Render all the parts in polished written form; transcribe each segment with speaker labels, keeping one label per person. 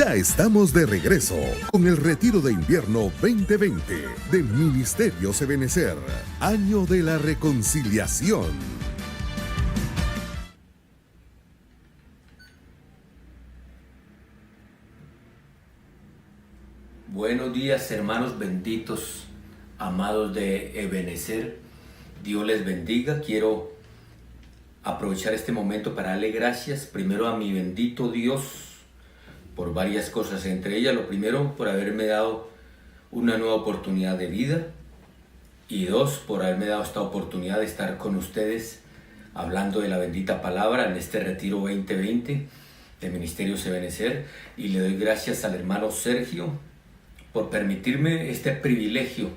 Speaker 1: Ya estamos de regreso con el Retiro de Invierno 2020 del Ministerio Ebenecer, Año de la Reconciliación.
Speaker 2: Buenos días, hermanos benditos, amados de Ebenecer. Dios les bendiga. Quiero aprovechar este momento para darle gracias primero a mi bendito Dios por varias cosas, entre ellas lo primero por haberme dado una nueva oportunidad de vida, y dos, por haberme dado esta oportunidad de estar con ustedes hablando de la bendita palabra en este Retiro 2020 de Ministerio Ebenecer. Y le doy gracias al hermano Sergio por permitirme este privilegio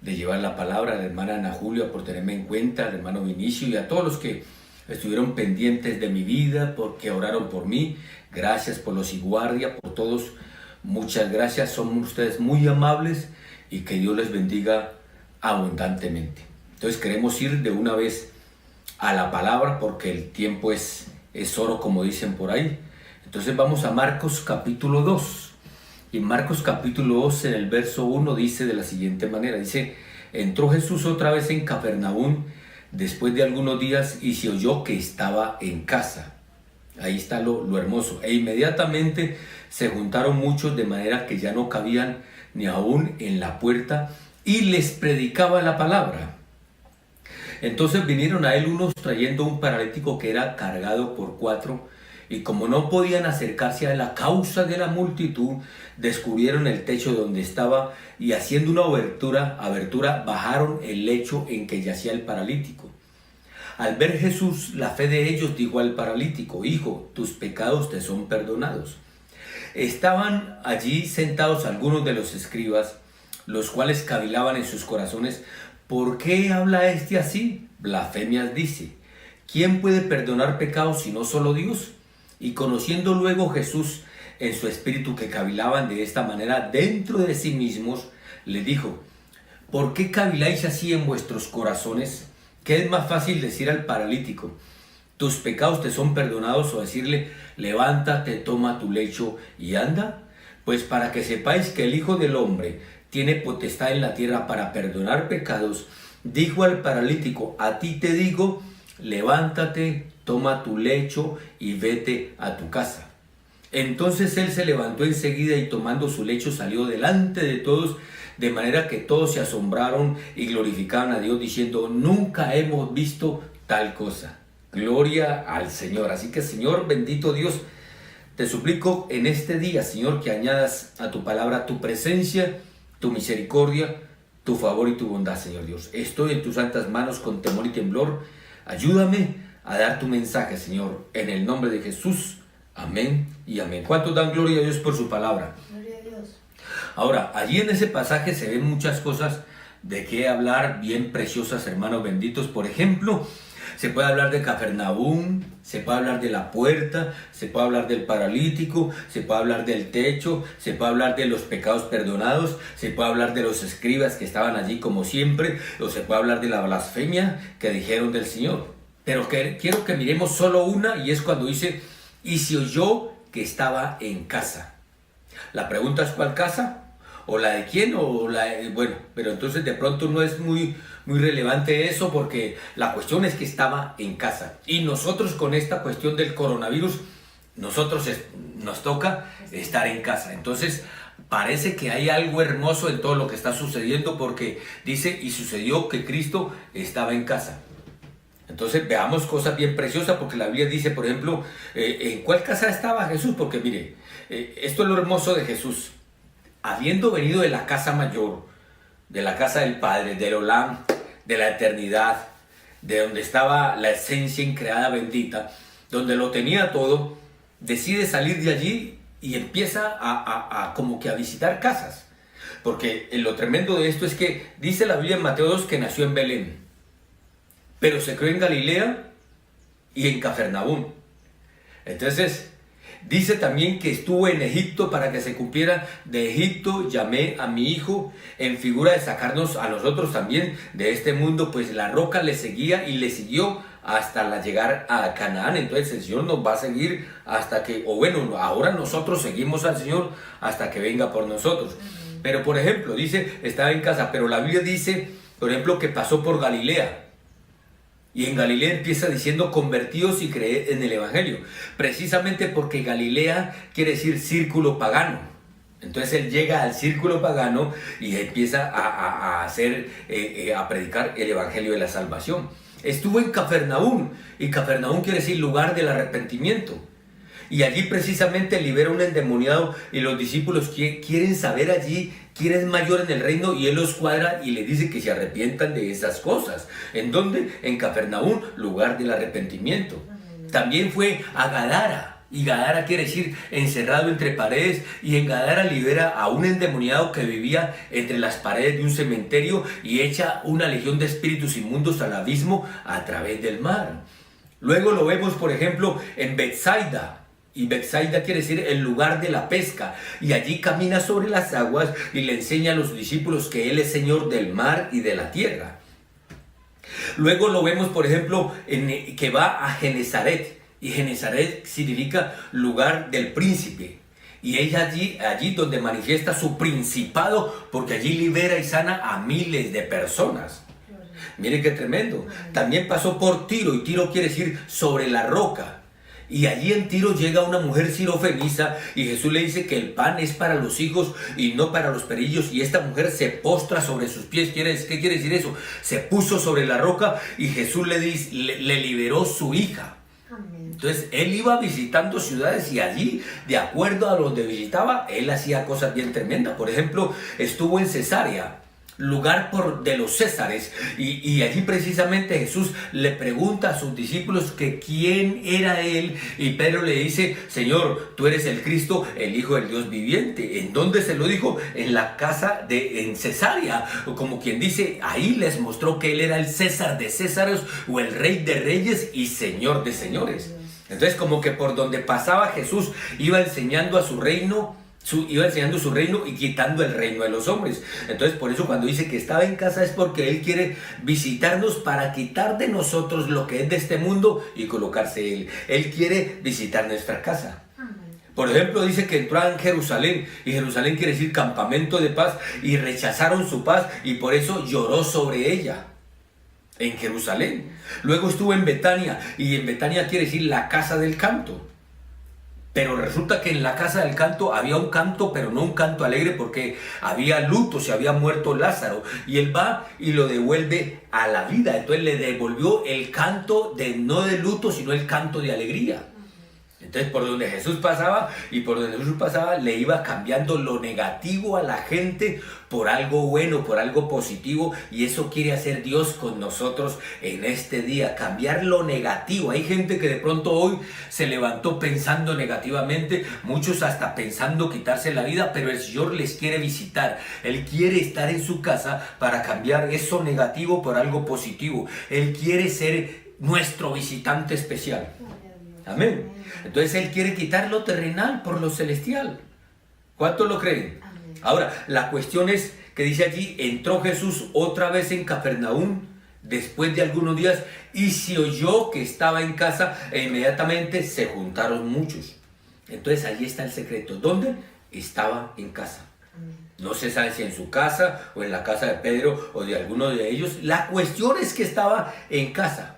Speaker 2: de llevar la palabra, a la hermana Ana Julia por tenerme en cuenta, al hermano Vinicio y a todos los que estuvieron pendientes de mi vida, porque oraron por mí. Gracias por los iguardia, por todos. Muchas gracias, son ustedes muy amables y que Dios les bendiga abundantemente. Entonces queremos ir de una vez a la palabra porque el tiempo es oro, como dicen por ahí. Entonces vamos a Marcos capítulo 2. Y Marcos capítulo 2 en el verso 1 dice de la siguiente manera. Dice: entró Jesús otra vez en Capernaum después de algunos días y se oyó que estaba en casa. Ahí está lo hermoso. E inmediatamente se juntaron muchos de manera que ya no cabían ni aún en la puerta, y les predicaba la palabra. Entonces vinieron a él unos trayendo un paralítico que era cargado por 4, y como no podían acercarse a la causa de la multitud, descubrieron el techo donde estaba, y haciendo una abertura bajaron el lecho en que yacía el paralítico. Al ver Jesús la fe de ellos, dijo al paralítico: hijo, tus pecados te son perdonados. Estaban allí sentados algunos de los escribas, los cuales cavilaban en sus corazones: ¿por qué habla este así? Blasfemias dice. ¿Quién puede perdonar pecados sino solo Dios? Y conociendo luego Jesús en su espíritu que cavilaban de esta manera dentro de sí mismos, le dijo: ¿por qué caviláis así en vuestros corazones? ¿Qué es más fácil decir al paralítico: tus pecados te son perdonados, o decirle: levántate, toma tu lecho y anda? Pues para que sepáis que el Hijo del Hombre tiene potestad en la tierra para perdonar pecados, dijo al paralítico: a ti te digo, levántate, toma tu lecho y vete a tu casa. Entonces él se levantó enseguida y tomando su lecho salió delante de todos, de manera que todos se asombraron y glorificaban a Dios diciendo: nunca hemos visto tal cosa. Gloria al Señor. Así que, Señor, bendito Dios, te suplico en este día, Señor, que añadas a tu palabra tu presencia, tu misericordia, tu favor y tu bondad, Señor Dios. Estoy en tus santas manos con temor y temblor. Ayúdame a dar tu mensaje, Señor, en el nombre de Jesús. Amén y amén. ¿Cuántos dan gloria a Dios por su palabra?
Speaker 3: Gloria a Dios.
Speaker 2: Ahora, allí en ese pasaje se ven muchas cosas de qué hablar, bien preciosas, hermanos benditos. Por ejemplo, se puede hablar de Capernaum, se puede hablar de la puerta, se puede hablar del paralítico, se puede hablar del techo, se puede hablar de los pecados perdonados, se puede hablar de los escribas que estaban allí como siempre, o se puede hablar de la blasfemia que dijeron del Señor. Pero quiero que miremos solo una, y es cuando dice: y se oyó que estaba en casa. La pregunta es: ¿cuál casa? ¿O la de quién? Bueno, pero entonces de pronto no es muy relevante eso, porque la cuestión es que estaba en casa. Y nosotros con esta cuestión del coronavirus, nos toca estar en casa. Entonces parece que hay algo hermoso en todo lo que está sucediendo, porque dice: y sucedió que Cristo estaba en casa. Entonces veamos cosas bien preciosas, porque la Biblia dice, por ejemplo, ¿en cuál casa estaba Jesús? Porque mire, esto es lo hermoso de Jesús. Habiendo venido de la casa mayor, de la casa del Padre, del Olam, de la eternidad, de donde estaba la esencia increada bendita, donde lo tenía todo, decide salir de allí y empieza como que a visitar casas. Porque lo tremendo de esto es que dice la Biblia en Mateo 2 que nació en Belén, pero se crió en Galilea y en Capernaum. Entonces, Dice también que estuvo en Egipto para que se cumpliera: de Egipto llamé a mi hijo, en figura de sacarnos a nosotros también de este mundo, pues la roca le seguía y le siguió hasta llegar a Canaán. Entonces el Señor nos va a seguir hasta que, o bueno, ahora nosotros seguimos al Señor hasta que venga por nosotros. Pero por ejemplo, dice, estaba en casa, pero la Biblia dice, por ejemplo, que pasó por Galilea. Y en Galilea empieza diciendo: convertíos y creed en el Evangelio. Precisamente porque Galilea quiere decir círculo pagano. Entonces él llega al círculo pagano y empieza a predicar el Evangelio de la salvación. Estuvo en Cafarnaúm, y Cafarnaúm quiere decir lugar del arrepentimiento. Y allí precisamente libera un endemoniado, y los discípulos quieren saber allí quién es mayor en el reino, y él los cuadra y les dice que se arrepientan de esas cosas. ¿En dónde? En Cafarnaúm, lugar del arrepentimiento. También fue a Gadara. Y Gadara quiere decir encerrado entre paredes, y en Gadara libera a un endemoniado que vivía entre las paredes de un cementerio y echa una legión de espíritus inmundos al abismo a través del mar. Luego lo vemos, por ejemplo, en Betsaida. Y Betsaida quiere decir el lugar de la pesca, y allí camina sobre las aguas y le enseña a los discípulos que Él es Señor del mar y de la tierra. Luego lo vemos, por ejemplo, que va a Genezaret, y Genezaret significa lugar del príncipe, y es allí donde manifiesta su principado, porque allí libera y sana a miles de personas. Mire qué tremendo. También pasó por Tiro, y Tiro quiere decir sobre la roca. Y allí en Tiro llega una mujer sirofenisa, y Jesús le dice que el pan es para los hijos y no para los perrillos, y esta mujer se postra sobre sus pies. ¿Qué quiere decir eso? Se puso sobre la roca, y Jesús le liberó su hija. Entonces él iba visitando ciudades, y allí, de acuerdo a donde visitaba, él hacía cosas bien tremendas. Por ejemplo, estuvo en Cesarea, lugar de los Césares, y allí precisamente Jesús le pregunta a sus discípulos que quién era él, y Pedro le dice: Señor, tú eres el Cristo, el Hijo del Dios viviente. ¿En dónde se lo dijo? En la casa en Cesarea, como quien dice, ahí les mostró que él era el César de Césares, o el Rey de Reyes y Señor de Señores. Entonces, como que por donde pasaba Jesús iba enseñando su reino y quitando el reino de los hombres. Entonces, por eso cuando dice que estaba en casa, es porque Él quiere visitarnos para quitar de nosotros lo que es de este mundo y colocarse Él. Él quiere visitar nuestra casa. Por ejemplo, dice que entró en Jerusalén, y Jerusalén quiere decir campamento de paz, y rechazaron su paz, y por eso lloró sobre ella. En Jerusalén. Luego estuvo en Betania, y en Betania quiere decir la casa del canto. Pero resulta que en la casa del canto había un canto, pero no un canto alegre, porque había luto, se había muerto Lázaro, y él va y lo devuelve a la vida. Entonces le devolvió el canto no de luto, sino el canto de alegría. Entonces, por donde Jesús pasaba, le iba cambiando lo negativo a la gente por algo bueno, por algo positivo. Y eso quiere hacer Dios con nosotros en este día, cambiar lo negativo. Hay gente que de pronto hoy se levantó pensando negativamente, muchos hasta pensando quitarse la vida, pero el Señor les quiere visitar. Él quiere estar en su casa para cambiar eso negativo por algo positivo. Él quiere ser nuestro visitante especial. Amén. Entonces Él quiere quitar lo terrenal por lo celestial. ¿Cuántos lo creen? Amén. Ahora, la cuestión es que dice allí: entró Jesús otra vez en Cafarnaúm después de algunos días, y se oyó que estaba en casa, e inmediatamente se juntaron muchos. Entonces allí está el secreto. ¿Dónde? Estaba en casa. Amén. No se sabe si en su casa o en la casa de Pedro o de alguno de ellos. La cuestión es que estaba en casa.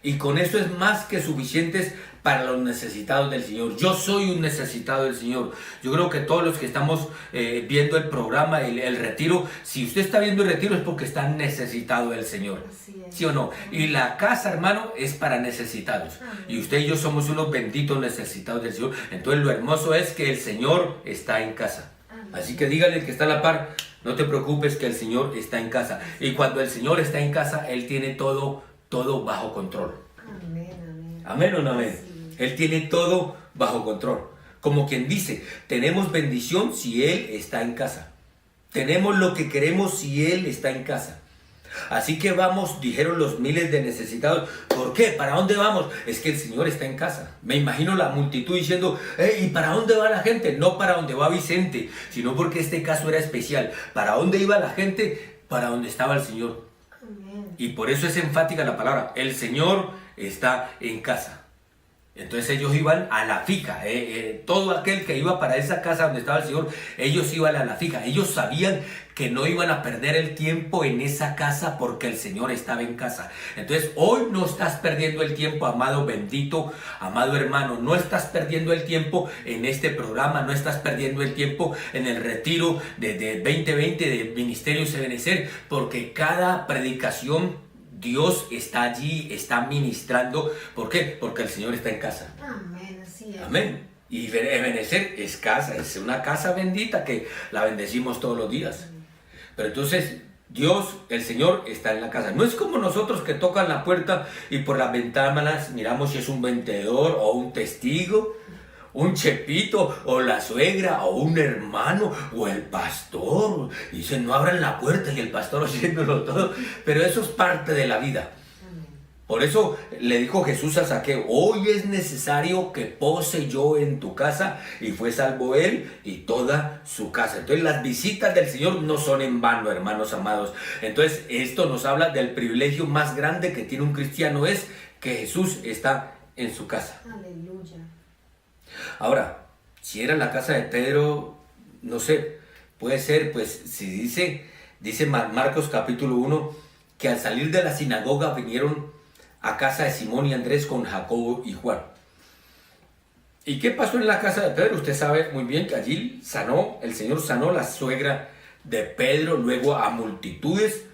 Speaker 2: Y con eso es más que suficientes para los necesitados del Señor. Yo soy un necesitado del Señor. Yo creo que todos los que estamos viendo el programa, el retiro, si usted está viendo el retiro es porque está necesitado del Señor. ¿Sí o no? Y la casa, hermano, es para necesitados. Y usted y yo somos unos benditos necesitados del Señor. Entonces lo hermoso es que el Señor está en casa. Así que dígale al que está a la par: no te preocupes, que el Señor está en casa. Y cuando el Señor está en casa, Él tiene todo bajo control. Amén, amén. Amén o no amén. Sí. Él tiene todo bajo control. Como quien dice, tenemos bendición si Él está en casa. Tenemos lo que queremos si Él está en casa. Así que vamos, dijeron los miles de necesitados. ¿Por qué? ¿Para dónde vamos? Es que el Señor está en casa. Me imagino la multitud diciendo, ¿y para dónde va la gente? No para dónde va Vicente, sino porque este caso era especial. ¿Para dónde iba la gente? Para donde estaba el Señor. Y por eso es enfática la palabra, el Señor está en casa. Entonces ellos iban a la fija, todo aquel que iba para esa casa donde estaba el Señor, ellos iban a la fija. Ellos sabían que no iban a perder el tiempo en esa casa porque el Señor estaba en casa. Entonces hoy no estás perdiendo el tiempo, amado bendito, amado hermano. No estás perdiendo el tiempo en este programa, no estás perdiendo el tiempo en el retiro de 2020 de Ministerios Ebenecer, porque cada predicación Dios está allí, está ministrando. ¿Por qué? Porque el Señor está en casa.
Speaker 3: Amén, así es.
Speaker 2: Amén. Y Ebenecer es casa, es una casa bendita que la bendecimos todos los días. Pero entonces Dios, el Señor, está en la casa. No es como nosotros que tocan la puerta y por las ventanas miramos si es un vendedor o un testigo, un chepito o la suegra o un hermano o el pastor. Y dicen, no abran la puerta, y el pastor haciéndolo todo. Pero eso es parte de la vida. Por eso le dijo Jesús a Zaqueo, hoy es necesario que pose yo en tu casa, y fue salvo él y toda su casa. Entonces las visitas del Señor no son en vano, hermanos amados. Entonces esto nos habla del privilegio más grande que tiene un cristiano, es que Jesús está en su casa.
Speaker 3: Aleluya.
Speaker 2: Ahora, si era la casa de Pedro, no sé, puede ser, pues si dice Marcos capítulo 1, que al salir de la sinagoga vinieron a casa de Simón y Andrés con Jacobo y Juan. ¿Y qué pasó en la casa de Pedro? Usted sabe muy bien que allí el Señor sanó la suegra de Pedro, luego a multitudes.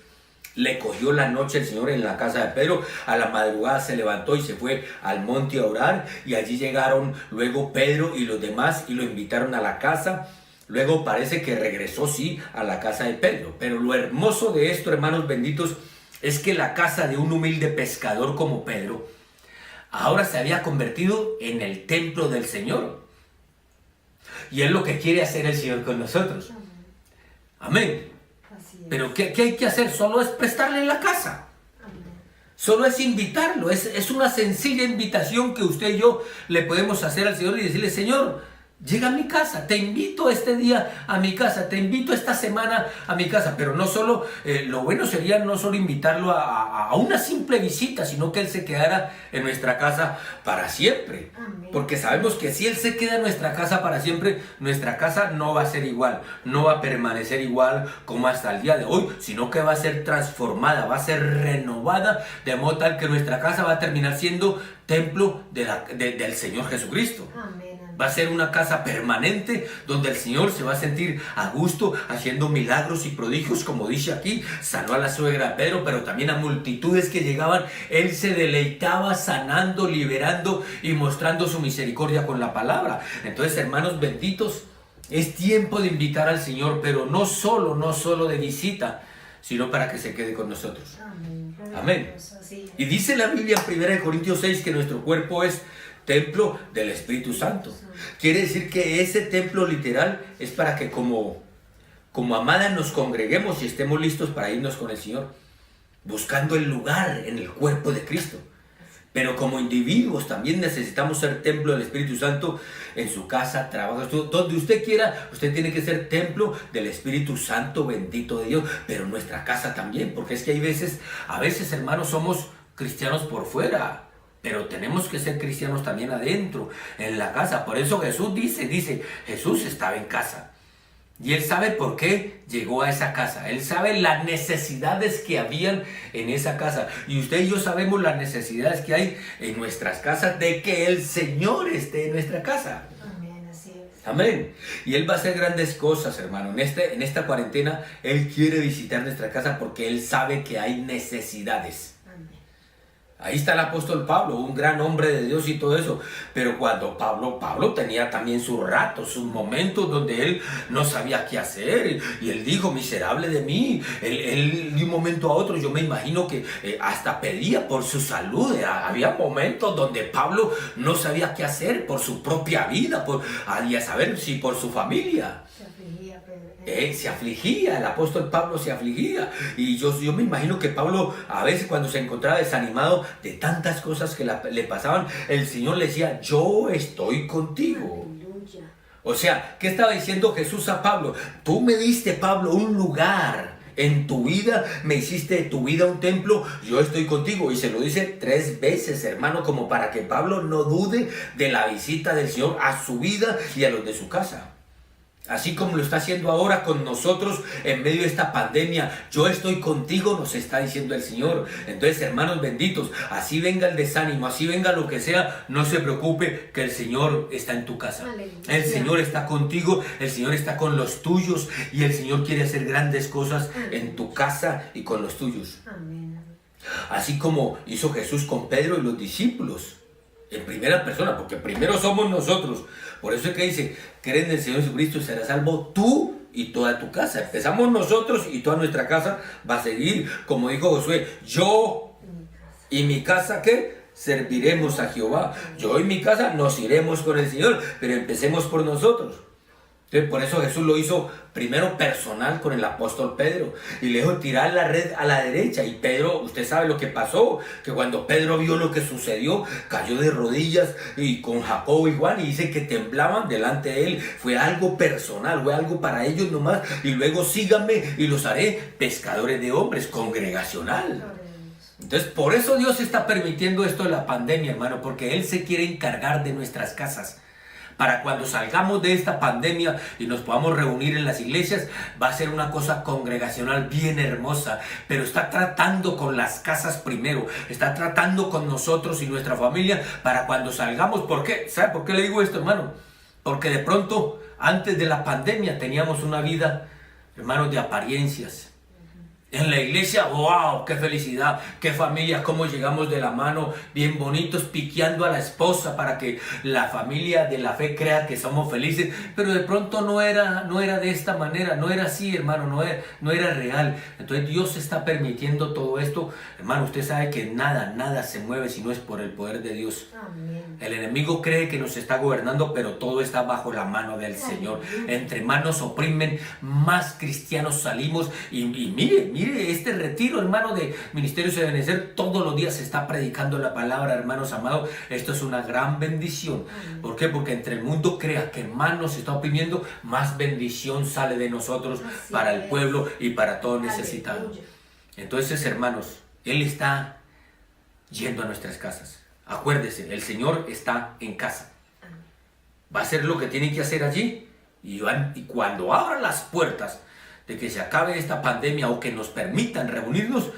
Speaker 2: Le cogió la noche el Señor en la casa de Pedro. A la madrugada se levantó y se fue al monte a orar. Y allí llegaron luego Pedro y los demás y lo invitaron a la casa. Luego parece que regresó, sí, a la casa de Pedro. Pero lo hermoso de esto, hermanos benditos, es que la casa de un humilde pescador como Pedro ahora se había convertido en el templo del Señor. Y es lo que quiere hacer el Señor con nosotros. Amén. Pero ¿qué hay que hacer? Solo es prestarle la casa. Solo es invitarlo. Es una sencilla invitación que usted y yo le podemos hacer al Señor y decirle, Señor, llega a mi casa, te invito este día a mi casa, te invito esta semana a mi casa. Pero no solo, lo bueno sería no solo invitarlo a una simple visita, sino que Él se quedara en nuestra casa para siempre. Amén. Porque sabemos que si Él se queda en nuestra casa para siempre, nuestra casa no va a ser igual, no va a permanecer igual como hasta el día de hoy, sino que va a ser transformada, va a ser renovada, de modo tal que nuestra casa va a terminar siendo templo del Señor Jesucristo. Amén. Va a ser una casa permanente donde el Señor se va a sentir a gusto haciendo milagros y prodigios, como dice aquí. Sanó a la suegra de Pedro, pero también a multitudes que llegaban. Él se deleitaba sanando, liberando y mostrando su misericordia con la palabra. Entonces, hermanos benditos, es tiempo de invitar al Señor, pero no solo de visita, sino para que se quede con nosotros. Amén. Amén. Y dice la Biblia en 1 Corintios 6 que nuestro cuerpo es templo del Espíritu Santo. Quiere decir que ese templo literal es para que como amada nos congreguemos y estemos listos para irnos con el Señor, buscando el lugar en el cuerpo de Cristo. Pero como individuos también necesitamos ser templo del Espíritu Santo en su casa, trabajo, donde usted quiera. Usted tiene que ser templo del Espíritu Santo, bendito de Dios, pero nuestra casa también, porque es que a veces hermanos, somos cristianos por fuera, pero tenemos que ser cristianos también adentro, en la casa. Por eso Jesús dice, Jesús estaba en casa. Y Él sabe por qué llegó a esa casa. Él sabe las necesidades que habían en esa casa. Y usted y yo sabemos las necesidades que hay en nuestras casas de que el Señor esté en nuestra casa.
Speaker 3: Amén, así es.
Speaker 2: Amén. Y Él va a hacer grandes cosas, hermano. En esta cuarentena, Él quiere visitar nuestra casa porque Él sabe que hay necesidades. Ahí está el apóstol Pablo, un gran hombre de Dios y todo eso. Pero cuando Pablo tenía también sus ratos, sus momentos donde él no sabía qué hacer. Y él dijo, miserable de mí. Él de un momento a otro, yo me imagino que hasta pedía por su salud. Había momentos donde Pablo no sabía qué hacer por su propia vida, y a saber si por su familia. Se afligía, el apóstol Pablo se afligía. Y yo me imagino que Pablo a veces cuando se encontraba desanimado de tantas cosas que le pasaban, el Señor le decía, yo estoy contigo.
Speaker 3: Aleluya.
Speaker 2: O sea, ¿qué estaba diciendo Jesús a Pablo? Tú me diste, Pablo, un lugar en tu vida, me hiciste de tu vida un templo, yo estoy contigo. Y se lo dice 3 veces, hermano, como para que Pablo no dude de la visita del Señor a su vida y a los de su casa. Así como lo está haciendo ahora con nosotros en medio de esta pandemia. Yo estoy contigo, nos está diciendo el Señor. Entonces, hermanos benditos, así venga el desánimo, así venga lo que sea, no se preocupe que el Señor está en tu casa.
Speaker 3: Aleluya.
Speaker 2: El Señor está contigo, el Señor está con los tuyos y el Señor quiere hacer grandes cosas en tu casa y con los tuyos.
Speaker 3: Amén.
Speaker 2: Así como hizo Jesús con Pedro y los discípulos. En primera persona, porque primero somos nosotros. Por eso es que dice, cree en el Señor Jesucristo y serás salvo tú y toda tu casa. Empezamos nosotros y toda nuestra casa va a seguir. Como dijo Josué, yo y mi casa, ¿qué? Serviremos a Jehová. Yo y mi casa nos iremos con el Señor, pero empecemos por nosotros. Entonces, por eso Jesús lo hizo primero personal con el apóstol Pedro y le dijo tirar la red a la derecha. Y Pedro, usted sabe lo que pasó, que cuando Pedro vio lo que sucedió, cayó de rodillas y con Jacobo y Juan y dice que temblaban delante de él. Fue algo personal, fue algo para ellos nomás. Y luego síganme y los haré pescadores de hombres, congregacional. Entonces, por eso Dios está permitiendo esto de la pandemia, hermano, porque Él se quiere encargar de nuestras casas. Para cuando salgamos de esta pandemia y nos podamos reunir en las iglesias, va a ser una cosa congregacional bien hermosa. Pero está tratando con las casas primero. Está tratando con nosotros y nuestra familia para cuando salgamos. ¿Por qué? ¿Sabe por qué le digo esto, hermano? Porque de pronto, antes de la pandemia, teníamos una vida, hermanos, de apariencias. En la iglesia, wow, qué felicidad, qué familia, cómo llegamos de la mano, bien bonitos, piqueando a la esposa para que la familia de la fe crea que somos felices. Pero de pronto no era de esta manera, no era así, hermano, no era real. Entonces Dios está permitiendo todo esto. Hermano, usted sabe que nada se mueve si no es por el poder de Dios.
Speaker 3: Amén.
Speaker 2: El enemigo cree que nos está gobernando, pero todo está bajo la mano del Señor. Entre manos oprimen, más cristianos salimos. Y mire, este retiro, hermano, de Ministerios de Benecer, todos los días se está predicando la palabra, hermanos amados. Esto es una gran bendición. ¿Por qué? Porque entre el mundo crea que hermanos se está oprimiendo, más bendición sale de nosotros para el pueblo y para todo necesitado. Entonces, hermanos, Él está yendo a nuestras casas. Acuérdese, el Señor está en casa. Va a hacer lo que tiene que hacer allí. Y cuando abran las puertas de que se acabe esta pandemia o que nos permitan reunirnos,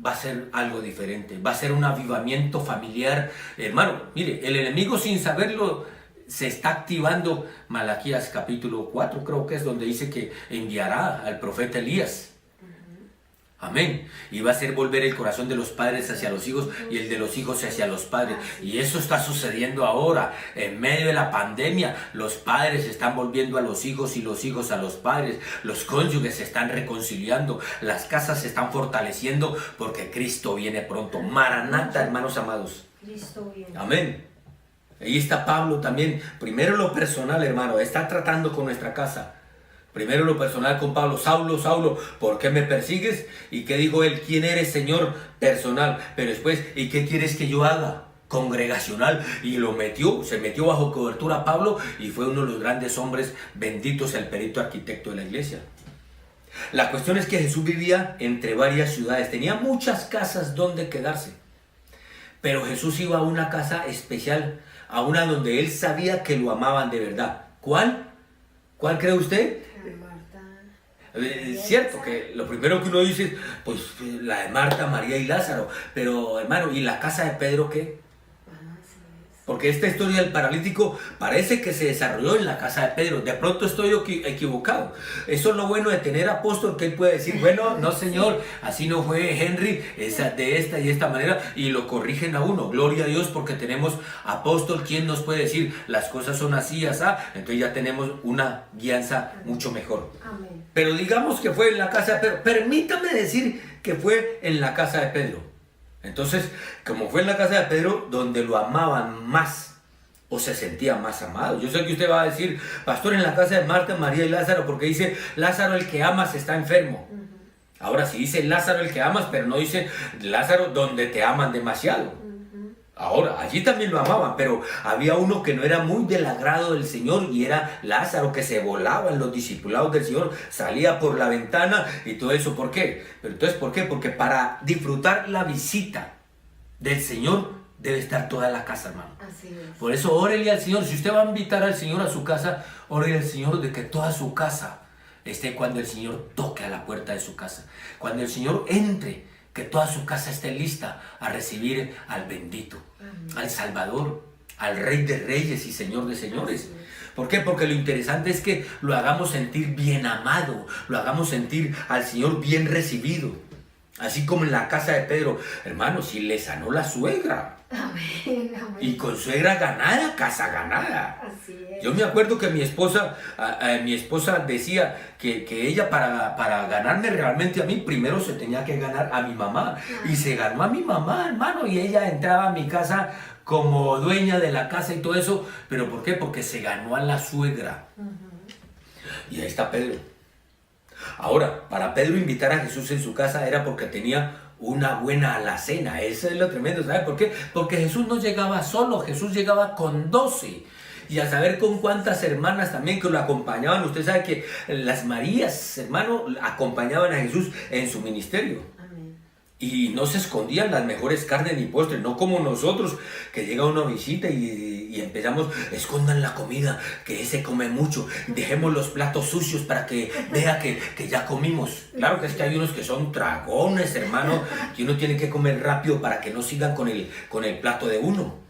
Speaker 2: va a ser algo diferente. Va a ser un avivamiento familiar. Hermano, mire, el enemigo sin saberlo se está activando. Malaquías capítulo 4 creo que es donde dice que enviará al profeta Elías. Amén. Y va a hacer volver el corazón de los padres hacia los hijos y el de los hijos hacia los padres. Y eso está sucediendo ahora. En medio de la pandemia, los padres están volviendo a los hijos y los hijos a los padres. Los cónyuges se están reconciliando. Las casas se están fortaleciendo porque Cristo viene pronto. Maranata, hermanos amados.
Speaker 3: Cristo viene.
Speaker 2: Amén. Ahí está Pablo también. Primero lo personal, hermano. Está tratando con nuestra casa. Primero lo personal con Pablo. Saulo, Saulo, ¿por qué me persigues? ¿Y qué dijo él? ¿Quién eres, Señor? Personal. Pero después, ¿y qué quieres que yo haga? Congregacional. Y se metió bajo cobertura Pablo y fue uno de los grandes hombres benditos, el perito arquitecto de la iglesia. La cuestión es que Jesús vivía entre varias ciudades. Tenía muchas casas donde quedarse. Pero Jesús iba a una casa especial, a una donde él sabía que lo amaban de verdad. ¿Cuál? ¿Cuál cree usted? Es cierto que lo primero que uno dice, pues la de Marta, María y Lázaro. Pero hermano, ¿y la casa de Pedro qué? Porque esta historia del paralítico parece que se desarrolló en la casa de Pedro. De pronto estoy equivocado. Eso es lo bueno de tener apóstol, que él puede decir, bueno, no señor, así no fue Henry, de esta y esta manera, y lo corrigen a uno. Gloria a Dios porque tenemos apóstol, quien nos puede decir, las cosas son así, así. Entonces ya tenemos una guianza mucho mejor.
Speaker 3: Amén.
Speaker 2: Pero digamos que fue en la casa de Pedro. Permítame decir que fue en la casa de Pedro. Entonces, como fue en la casa de Pedro, donde lo amaban más, o se sentía más amado. Yo sé que usted va a decir, pastor, en la casa de Marta, María y Lázaro, porque dice, Lázaro el que amas está enfermo. Ahora sí dice Lázaro el que amas, pero no dice Lázaro donde te aman demasiado. Ahora, allí también lo amaban, pero había uno que no era muy del agrado del Señor y era Lázaro, que se volaba en los discipulados del Señor, salía por la ventana y todo eso. ¿Por qué? Pero entonces, ¿por qué? Porque para disfrutar la visita del Señor debe estar toda la casa, hermano.
Speaker 3: Así es.
Speaker 2: Por eso, órele al Señor. Si usted va a invitar al Señor a su casa, órele al Señor de que toda su casa esté cuando el Señor toque a la puerta de su casa. Cuando el Señor entre, que toda su casa esté lista a recibir al bendito, al Salvador, al Rey de Reyes y Señor de Señores. ¿Por qué? Porque lo interesante es que lo hagamos sentir bien amado, lo hagamos sentir al Señor bien recibido. Así como en la casa de Pedro, hermano, si le sanó la suegra.
Speaker 3: Amén, amén.
Speaker 2: Y con suegra ganada, casa ganada.
Speaker 3: Así es.
Speaker 2: Yo me acuerdo que mi esposa decía que ella para ganarme realmente a mí, primero se tenía que ganar a mi mamá. Y se ganó a mi mamá, hermano, y ella entraba a mi casa como dueña de la casa y todo eso. ¿Pero por qué? Porque se ganó a la suegra. Y ahí está Pedro. Ahora, para Pedro invitar a Jesús en su casa era porque tenía una buena alacena. Eso es lo tremendo, ¿sabe por qué? Porque Jesús no llegaba solo, Jesús llegaba con 12. Y a saber con cuántas hermanas también que lo acompañaban. Usted sabe que las Marías, hermano, acompañaban a Jesús en su ministerio.
Speaker 3: Amén.
Speaker 2: Y no se escondían las mejores carnes ni postres, no como nosotros, que llega una visita y empezamos, escondan la comida, que se come mucho, dejemos los platos sucios para que vea que ya comimos. Claro que es que hay unos que son dragones, hermano, que uno tiene que comer rápido para que no sigan con el plato de uno.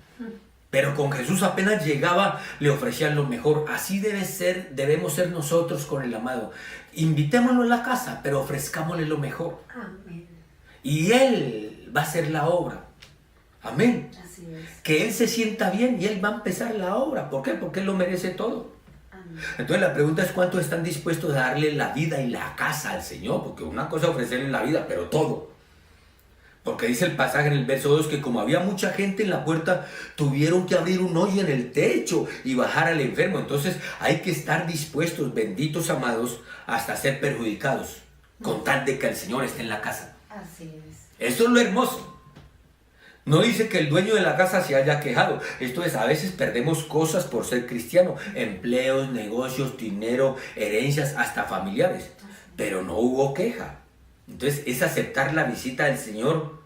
Speaker 2: Pero con Jesús apenas llegaba, le ofrecían lo mejor. Así debemos ser nosotros con el amado. Invitémoslo a la casa, pero ofrezcámosle lo mejor.
Speaker 3: Amén.
Speaker 2: Y Él va a hacer la obra. Amén.
Speaker 3: Así es.
Speaker 2: Que Él se sienta bien y Él va a empezar la obra. ¿Por qué? Porque Él lo merece todo.
Speaker 3: Amén.
Speaker 2: Entonces la pregunta es cuántos están dispuestos a darle la vida y la casa al Señor. Porque una cosa es ofrecerle la vida, pero todo. Porque dice el pasaje en el verso 2 que como había mucha gente en la puerta, tuvieron que abrir un hoyo en el techo y bajar al enfermo. Entonces hay que estar dispuestos, benditos amados, hasta ser perjudicados, con tal de que el Señor esté en la casa.
Speaker 3: Así es.
Speaker 2: Eso es lo hermoso. No dice que el dueño de la casa se haya quejado. Esto es, a veces perdemos cosas por ser cristiano. Empleos, negocios, dinero, herencias, hasta familiares. Pero no hubo queja. Entonces es aceptar la visita del Señor.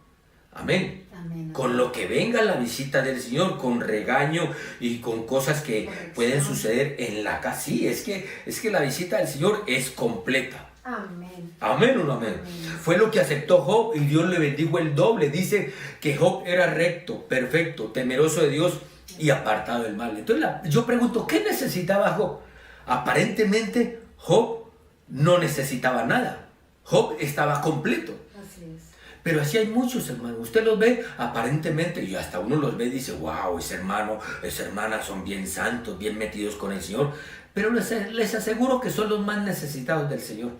Speaker 2: Amén.
Speaker 3: Amén.
Speaker 2: Con lo que venga la visita del Señor, con regaño y con cosas que pueden suceder en la casa. Sí, es que la visita del Señor es completa.
Speaker 3: Amén.
Speaker 2: Amén o no amén. Fue lo que aceptó Job y Dios le bendijo el doble. Dice que Job era recto, perfecto, temeroso de Dios y apartado del mal. Entonces yo pregunto, ¿qué necesitaba Job? Aparentemente Job no necesitaba nada. Job estaba completo.
Speaker 3: Así es.
Speaker 2: Pero así hay muchos hermanos. Usted los ve aparentemente y hasta uno los ve y dice, wow, ese hermano, esa hermana son bien santos, bien metidos con el Señor. Pero les aseguro que son los más necesitados del Señor.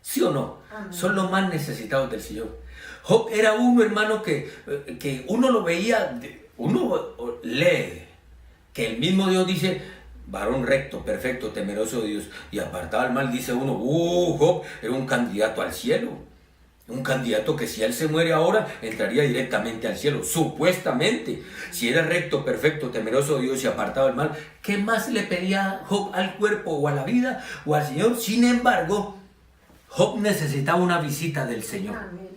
Speaker 2: ¿Sí o no?
Speaker 3: Amén.
Speaker 2: Son los más necesitados del Señor. Job era uno, hermano, que uno lo veía, uno lee que el mismo Dios dice, varón recto, perfecto, temeroso de Dios y apartado del mal, dice uno, Job era un candidato al cielo. Un candidato que si él se muere ahora, entraría directamente al cielo, supuestamente. Si era recto, perfecto, temeroso de Dios y apartado del mal, ¿qué más le pedía Job al cuerpo o a la vida o al Señor? Sin embargo, Job necesitaba una visita del Señor.
Speaker 3: Amén.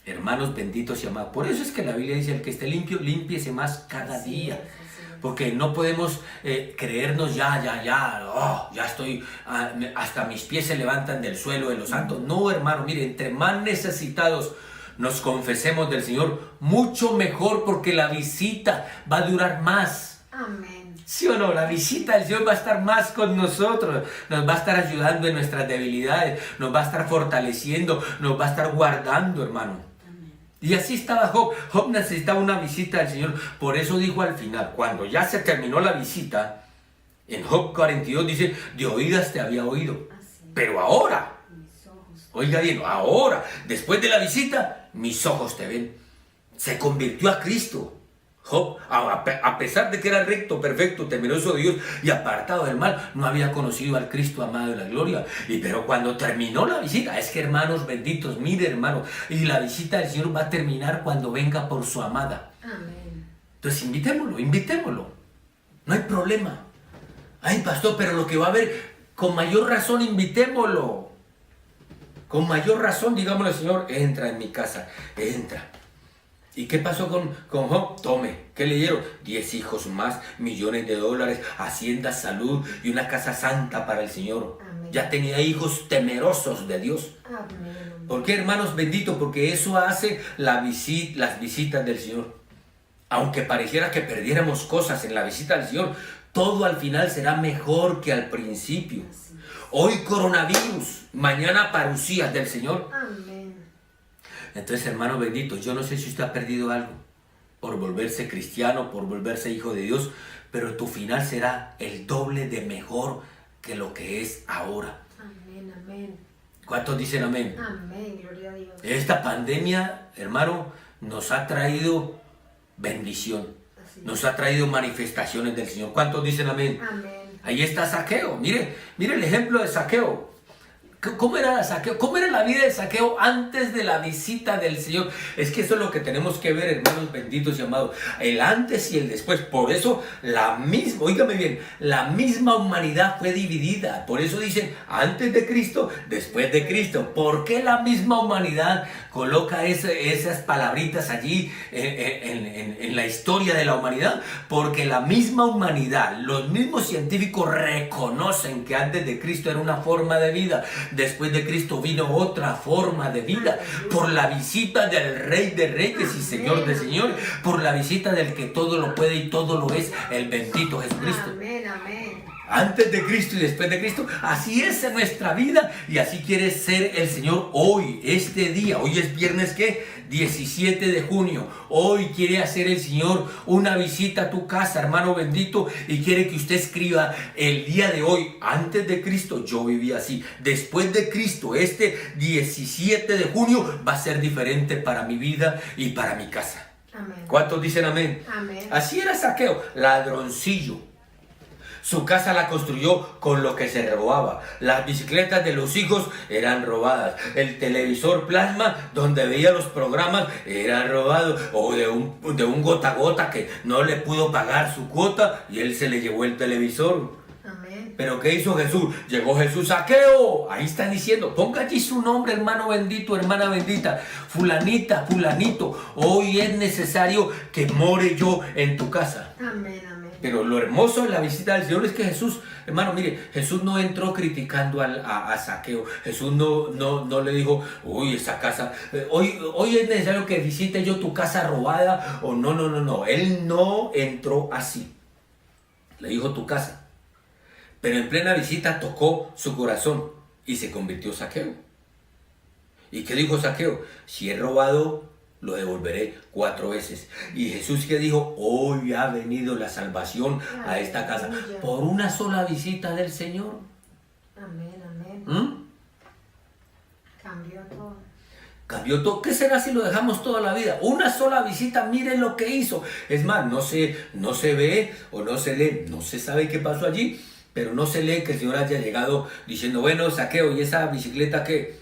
Speaker 2: Hermanos benditos y amados. Por eso es que la Biblia dice, el que esté limpio, límpiese más cada
Speaker 3: Así
Speaker 2: día.
Speaker 3: es, así es.
Speaker 2: Porque no podemos creernos ya estoy, hasta mis pies se levantan del suelo de los santos. No, hermano, mire, entre más necesitados nos confesemos del Señor, mucho mejor, porque la visita va a durar más.
Speaker 3: Amén.
Speaker 2: ¿Sí o no? La visita del Señor va a estar más con nosotros, nos va a estar ayudando en nuestras debilidades, nos va a estar fortaleciendo, nos va a estar guardando, hermano. Y así estaba Job. Job necesitaba una visita del Señor. Por eso dijo al final, cuando ya se terminó la visita, en Job 42 dice, de oídas te había oído,
Speaker 3: Así.
Speaker 2: pero ahora,
Speaker 3: Mis ojos.
Speaker 2: oiga bien, ahora, después de la visita, mis ojos te ven. Se convirtió a Cristo. Job, a pesar de que era recto, perfecto, temeroso de Dios y apartado del mal, no había conocido al Cristo amado de la gloria. Pero cuando terminó la visita, es que hermanos benditos, mire hermano, y la visita del Señor va a terminar cuando venga por su amada.
Speaker 3: Amén.
Speaker 2: Entonces invitémoslo. No hay problema. Ay, pastor, pero lo que va a haber, con mayor razón invitémoslo. Con mayor razón, digámosle, Señor, entra en mi casa, entra. ¿Y qué pasó con Job? Tome, ¿qué le dieron? 10 hijos más, millones de dólares, hacienda, salud y una casa santa para el Señor.
Speaker 3: Amén.
Speaker 2: Ya tenía hijos temerosos de Dios.
Speaker 3: Amén.
Speaker 2: ¿Por qué, hermanos benditos? Porque eso hace las visitas del Señor. Aunque pareciera que perdiéramos cosas en la visita del Señor, todo al final será mejor que al principio. Hoy coronavirus, mañana parucías del Señor.
Speaker 3: Amén.
Speaker 2: Entonces, hermano bendito, yo no sé si usted ha perdido algo por volverse cristiano, por volverse hijo de Dios, pero tu final será el doble de mejor que lo que es ahora.
Speaker 3: Amén. Amén.
Speaker 2: ¿Cuántos dicen amén?
Speaker 3: Amén. Gloria a Dios.
Speaker 2: Esta pandemia, hermano, nos ha traído bendición,
Speaker 3: Así
Speaker 2: nos ha traído manifestaciones del Señor. ¿Cuántos dicen amén?
Speaker 3: Amén.
Speaker 2: Ahí está Zaqueo. Mire el ejemplo de Zaqueo. ¿Cómo era Zaqueo? ¿Cómo era la vida de Zaqueo antes de la visita del Señor? Es que eso es lo que tenemos que ver, hermanos benditos y amados. El antes y el después. Por eso óigame bien, la misma humanidad fue dividida. Por eso dicen antes de Cristo, después de Cristo. ¿Por qué la misma humanidad coloca esas palabritas allí en la historia de la humanidad? Porque la misma humanidad, los mismos científicos reconocen que antes de Cristo era una forma de vida. Después de Cristo vino otra forma de vida. Por la visita del Rey de Reyes y Señor de Señores. Por la visita del que todo lo puede y todo lo es, el bendito Jesucristo.
Speaker 3: Amén. Amén.
Speaker 2: Antes de Cristo y después de Cristo, así es en nuestra vida y así quiere ser el Señor hoy, este día. Hoy es viernes, ¿qué? 17 de junio. Hoy quiere hacer el Señor una visita a tu casa, hermano bendito, y quiere que usted escriba el día de hoy. Antes de Cristo yo vivía así. Después de Cristo, este 17 de junio va a ser diferente para mi vida y para mi casa.
Speaker 3: Amén.
Speaker 2: ¿Cuántos dicen amén?
Speaker 3: Amén.
Speaker 2: Así era Zaqueo, ladroncillo. Su casa la construyó con lo que se robaba. Las bicicletas de los hijos eran robadas. El televisor plasma donde veía los programas era robado. O de un gota a gota que no le pudo pagar su cuota y él se le llevó el televisor.
Speaker 3: Amén.
Speaker 2: Pero ¿qué hizo Jesús? Llegó Jesús, Zaqueo. Ahí está diciendo, ponga allí su nombre, hermano bendito, hermana bendita. Fulanita, fulanito. Hoy es necesario que more yo en tu casa.
Speaker 3: Amén. Amén.
Speaker 2: Pero lo hermoso de la visita del Señor es que Jesús, hermano, mire, Jesús no entró criticando a Zaqueo. Jesús no le dijo, uy, esa casa, hoy es necesario que visite yo tu casa robada. O no. Él no entró así. Le dijo tu casa. Pero en plena visita tocó su corazón y se convirtió Zaqueo. ¿Y qué dijo Zaqueo? Si he robado, lo devolveré 4 veces. Y Jesús que dijo, hoy ha venido la salvación a esta casa por una sola visita del Señor.
Speaker 3: Amén. Amén. Cambió todo.
Speaker 2: Cambió todo. ¿Qué será si lo dejamos toda la vida? Una sola visita, miren lo que hizo. Es más, no se ve o no se lee, no se sabe qué pasó allí, pero no se lee que el Señor haya llegado diciendo, bueno, Zaqueo, ¿y esa bicicleta qué?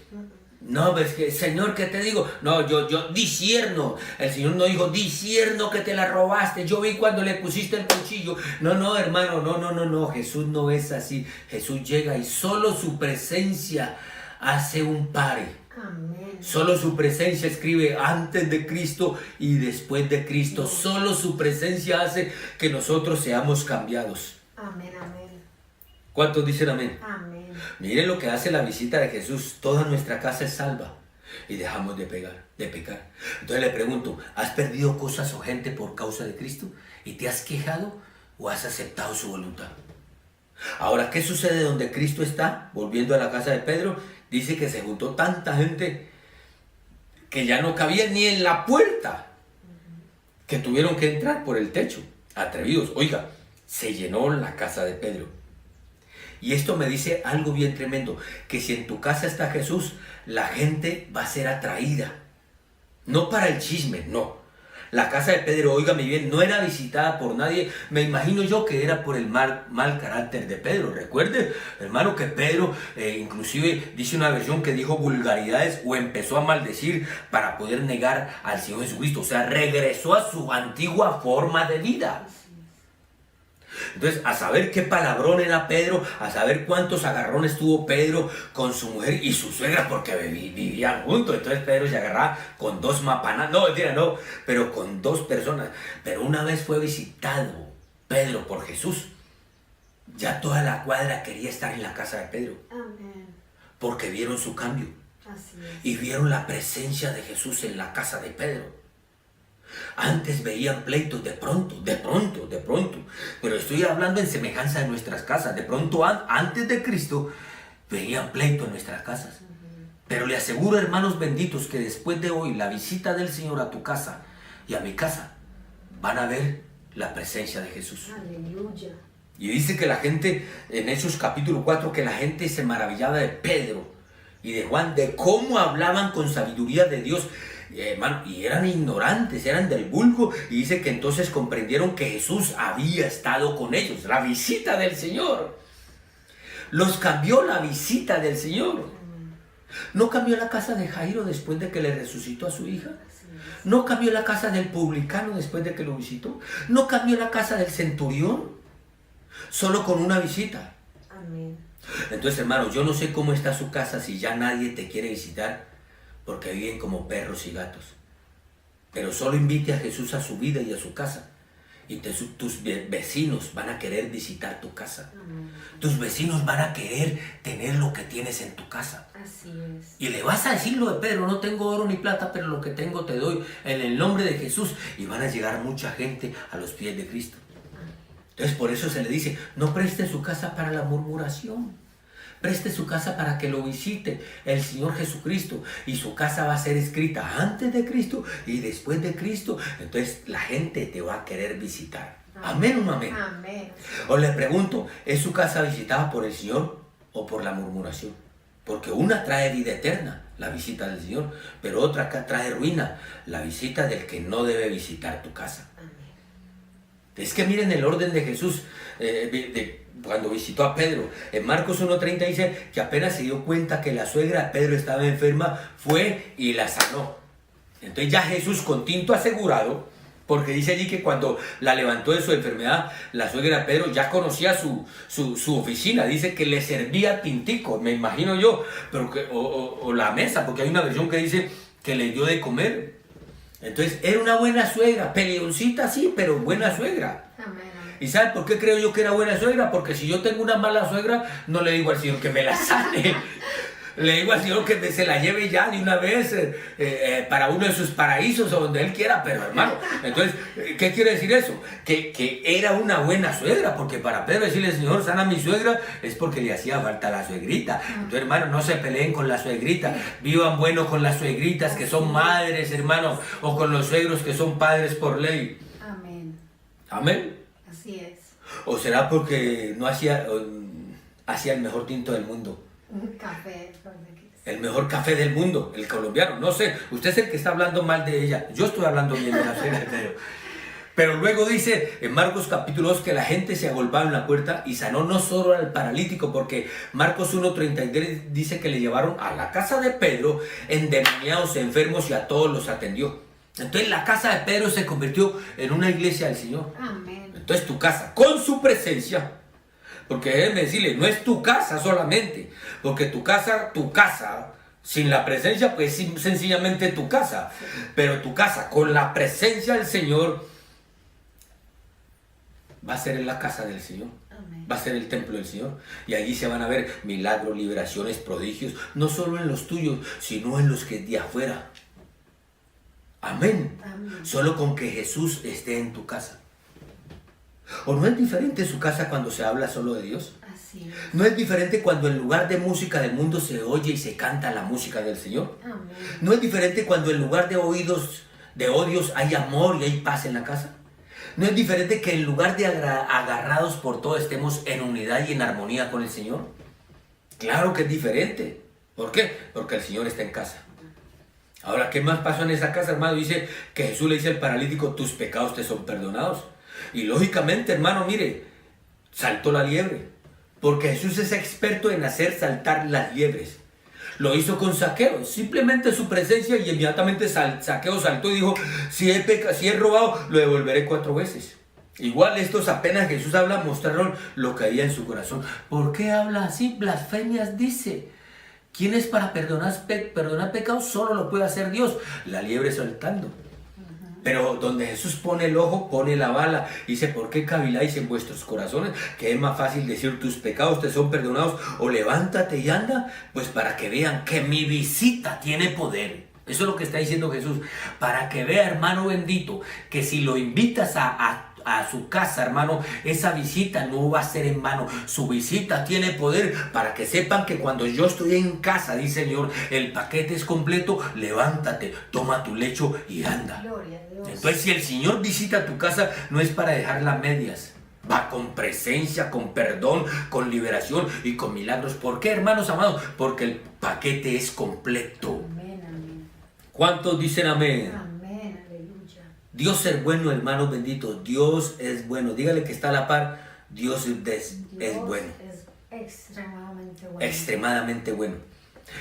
Speaker 2: No, pues que, Señor, ¿qué te digo? No, yo discierno. El Señor no dijo, discierno que te la robaste. Yo vi cuando le pusiste el cuchillo. No, hermano, no. Jesús no es así. Jesús llega y solo su presencia hace un pare.
Speaker 3: Amén.
Speaker 2: Solo su presencia escribe antes de Cristo y después de Cristo. Solo su presencia hace que nosotros seamos cambiados.
Speaker 3: Amén. Amén.
Speaker 2: ¿Cuántos dicen amén?
Speaker 3: Amén.
Speaker 2: Miren lo que hace la visita de Jesús. Toda nuestra casa es salva y dejamos de pecar. Entonces le pregunto, ¿has perdido cosas o gente por causa de Cristo? ¿Y te has quejado o has aceptado su voluntad? Ahora, ¿qué sucede donde Cristo está? Volviendo a la casa de Pedro, dice que se juntó tanta gente que ya no cabía ni en la puerta, que tuvieron que entrar por el techo. Atrevidos. Oiga, se llenó la casa de Pedro. Y esto me dice algo bien tremendo, que si en tu casa está Jesús, la gente va a ser atraída. No para el chisme, no. La casa de Pedro, óigame bien, no era visitada por nadie. Me imagino yo que era por el mal carácter de Pedro. Recuerde, hermano, que Pedro inclusive dice una versión que dijo vulgaridades o empezó a maldecir para poder negar al Señor Jesucristo. O sea, regresó a su antigua forma de vida. Entonces, a saber qué palabrón era Pedro, a saber cuántos agarrones tuvo Pedro con su mujer y su suegra, porque vivían juntos. Entonces Pedro se agarraba con dos mapanas, no, mentira, no, pero con dos personas. Pero una vez fue visitado Pedro por Jesús, ya toda la cuadra quería estar en la casa de Pedro,
Speaker 3: Amén.
Speaker 2: porque vieron su cambio
Speaker 3: Así es.
Speaker 2: y vieron la presencia de Jesús en la casa de Pedro. Antes veían pleitos de pronto, pero estoy hablando en semejanza de nuestras casas. De pronto, antes de Cristo, veían pleitos en nuestras casas. Pero le aseguro, hermanos benditos, que después de hoy, la visita del Señor a tu casa y a mi casa, van a ver la presencia de Jesús.
Speaker 3: Aleluya.
Speaker 2: Y dice que la gente, en Hechos capítulo 4, que la gente se maravillaba de Pedro y de Juan, de cómo hablaban con sabiduría de Dios. Hermano, y eran ignorantes, eran del vulgo, y dice que entonces comprendieron que Jesús había estado con ellos. La visita del Señor los cambió, la visita del Señor. No cambió la casa de Jairo después de que le resucitó a su hija. No cambió la casa del publicano después de que lo visitó. No cambió la casa del centurión solo con una visita.
Speaker 3: Amén.
Speaker 2: Entonces, hermano, yo no sé cómo está su casa si ya nadie te quiere visitar, porque viven como perros y gatos. Pero solo invite a Jesús a su vida y a su casa, y tus vecinos van a querer visitar tu casa.
Speaker 3: Amén.
Speaker 2: Tus vecinos van a querer tener lo que tienes en tu casa.
Speaker 3: Así es.
Speaker 2: Y le vas a decir lo de Pedro: no tengo oro ni plata, pero lo que tengo te doy en el nombre de Jesús. Y van a llegar mucha gente a los pies de Cristo. Entonces por eso se le dice: no preste su casa para la murmuración. Preste su casa para que lo visite el Señor Jesucristo, y su casa va a ser escrita antes de Cristo y después de Cristo. Entonces la gente te va a querer visitar. Amén o no amén.
Speaker 3: Amén.
Speaker 2: O le pregunto: ¿es su casa visitada por el Señor o por la murmuración? Porque una trae vida eterna, la visita del Señor, pero otra trae ruina, la visita del que no debe visitar tu casa.
Speaker 3: Amén.
Speaker 2: Es que miren el orden de Jesús cuando visitó a Pedro. En Marcos 1:30 dice que apenas se dio cuenta que la suegra de Pedro estaba enferma, fue y la sanó. Entonces ya Jesús, con tinto asegurado, porque dice allí que cuando la levantó de su enfermedad, la suegra de Pedro ya conocía su oficina. Dice que le servía tintico, me imagino yo, pero o la mesa, porque hay una versión que dice que le dio de comer. Entonces era una buena suegra, peleoncita sí, pero buena suegra.
Speaker 3: Amén.
Speaker 2: ¿Y sabe por qué creo yo que era buena suegra? Porque si yo tengo una mala suegra, no le digo al Señor que me la sane. Le digo al Señor que se la lleve ya de una vez para uno de sus paraísos o donde Él quiera. Pero hermano, entonces, ¿qué quiere decir eso? Que era una buena suegra, porque para Pedro decirle: Señor, sana a mi suegra, es porque le hacía falta la suegrita. Entonces, hermano, no se peleen con la suegrita, vivan bueno con las suegritas que son madres, hermano, o con los suegros que son padres por ley.
Speaker 3: Amén.
Speaker 2: Amén.
Speaker 3: Así es.
Speaker 2: ¿O será porque no hacía el mejor tinto del mundo?
Speaker 3: Un café.
Speaker 2: El mejor café del mundo, el colombiano. No sé, usted es el que está hablando mal de ella. Yo estoy hablando bien de la suegra de Pedro. Pero luego dice en Marcos capítulo 2 que la gente se agolpaba en la puerta y sanó no solo al paralítico, porque Marcos 1:33 dice que le llevaron a la casa de Pedro endemoniados, enfermos, y a todos los atendió. Entonces la casa de Pedro se convirtió en una iglesia del Señor.
Speaker 3: Amén.
Speaker 2: Entonces tu casa, con su presencia, porque déjenme decirle, no es tu casa solamente, porque tu casa, sin la presencia, pues sencillamente tu casa, pero tu casa con la presencia del Señor va a ser en la casa del Señor.
Speaker 3: Amén.
Speaker 2: Va a ser el templo del Señor, y allí se van a ver milagros, liberaciones, prodigios, no solo en los tuyos, sino en los que de afuera. Amén.
Speaker 3: Amén.
Speaker 2: Solo con que Jesús esté en tu casa. ¿O no es diferente su casa cuando se habla solo de Dios?
Speaker 3: Así es.
Speaker 2: ¿No es diferente cuando en lugar de música del mundo se oye y se canta la música del Señor?
Speaker 3: Amén.
Speaker 2: ¿No es diferente cuando en lugar de odios hay amor y hay paz en la casa? ¿No es diferente que en lugar de agarrados por todo estemos en unidad y en armonía con el Señor? Claro que es diferente. ¿Por qué? Porque el Señor está en casa. Ahora, ¿qué más pasó en esa casa, hermano? Dice que Jesús le dice al paralítico, tus pecados te son perdonados. Y lógicamente, hermano, mire, saltó la liebre. Porque Jesús es experto en hacer saltar las liebres. Lo hizo con Zaqueo, simplemente su presencia, y inmediatamente Zaqueo saltó y dijo, si he robado, lo devolveré 4 veces. Igual estos apenas Jesús habla, mostraron lo que había en su corazón. ¿Por qué habla así? Blasfemias dice. ¿Quién es para perdonar pecados? Solo lo puede hacer Dios. La liebre saltando. Pero donde Jesús pone el ojo, pone la bala. Dice, ¿por qué caviláis en vuestros corazones? Que es más fácil decir, tus pecados te son perdonados, o levántate y anda. Pues para que vean que mi visita tiene poder. Eso es lo que está diciendo Jesús. Para que vea, hermano bendito, que si lo invitas a su casa, hermano, esa visita no va a ser en vano. Su visita tiene poder, para que sepan que cuando yo estoy en casa, dice el Señor, el paquete es completo. Levántate, toma tu lecho y anda.
Speaker 3: Gloria a Dios.
Speaker 2: Entonces, si el Señor visita tu casa, no es para dejarla a medias. Va con presencia, con perdón, con liberación y con milagros. ¿Por qué, hermanos amados? Porque el paquete es completo.
Speaker 3: Amén, amén.
Speaker 2: ¿Cuántos dicen amén?
Speaker 3: Amén, aleluya.
Speaker 2: Dios es bueno, hermanos benditos. Dios es bueno. Dígale que está a la par. Dios es bueno.
Speaker 3: Es extremadamente bueno.
Speaker 2: Extremadamente bueno.